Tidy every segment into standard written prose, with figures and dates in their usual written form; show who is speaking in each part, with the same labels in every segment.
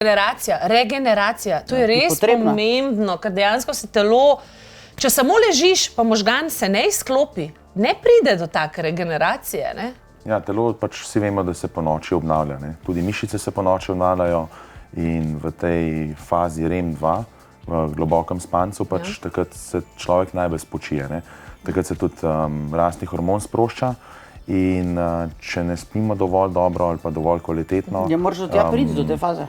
Speaker 1: Regeneracija, to je res pomembno, ker dejansko se telo, če samo ležiš, pa možgan se ne izklopi, ne pride do take regeneracije, ne?
Speaker 2: Ja, telo pač vsi vemo, da se po noči obnavlja, ne? Tudi mišice se po noči obnavljajo in v tej fazi REM2, v globokem spancu, pač takrat se človek najbolj spočije, ne? Takrat se tudi rastni hormon sprošča. In če ne spimo dovolj dobro ali pa dovolj kvalitetno...
Speaker 3: Ja, moraš do tega priti do te faze.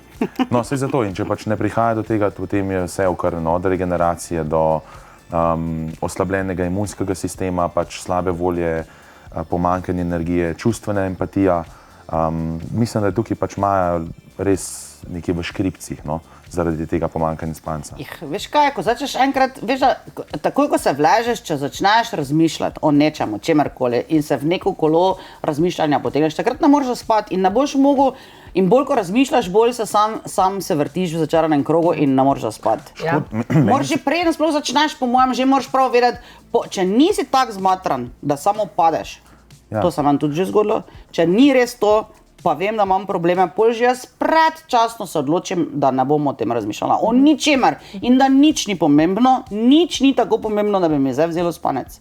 Speaker 2: No, vse zato. In če pač ne prihaja do tega, potem je vse okrnjeno, od regeneracije do oslabljenega imunskega sistema, pač slabe volje, pomanjkanje energije, čustvena empatija. Mislim, da tukaj pač imajo res nekje v škripcih, no, zaradi tega pomanjkanja spanca.
Speaker 3: Veš kaj, ko začneš enkrat, veš, da takoj, ko se vležeš, če začneš razmišljati o nečem, o čemerkoli in se v neko kolo razmišljanja potegneš, takrat ne moreš zaspati in ne boš mogel, in bolj ko razmišljaš, bolj se sam se vrtiš v začaranem krogu in ne moreš zaspati.
Speaker 1: Ja.
Speaker 3: Moraš že prej, sploh začneš, po mojem, že moraš prav vedeti, če nisi tak zmatran, da samo padeš, to se vam tudi že zgodilo, če ni res to, pa vem, da imam probleme, pol že jaz predčasno se odločim, da ne bom o tem razmišljala, o ničemer in da nič ni pomembno, nič ni tako pomembno, da bi mi zdaj vzelo spanec.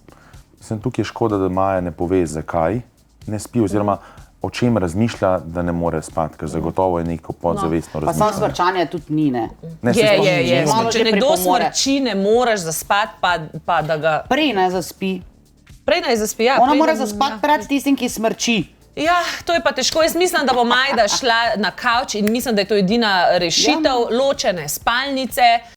Speaker 2: Tukaj je škoda, da Maja ne pove, zakaj ne spi, oziroma o čem razmišlja, da ne more spati, ker zagotovo je neko podzavestno razmišljanje.
Speaker 3: Pa samo smrčanje tudi ni, ne?
Speaker 1: Je. Če nekdo smrči, ne moreš zaspati, pa da ga...
Speaker 3: Prej naj zaspi.
Speaker 1: Prej naj zaspi, ja.
Speaker 3: Ona mora zaspati pred tistim, ki smrči.
Speaker 1: Ja, to je pa težko. Jaz mislim, da bo Majda šla na kavč in mislim, da je to edina rešitev, ločene spalnice.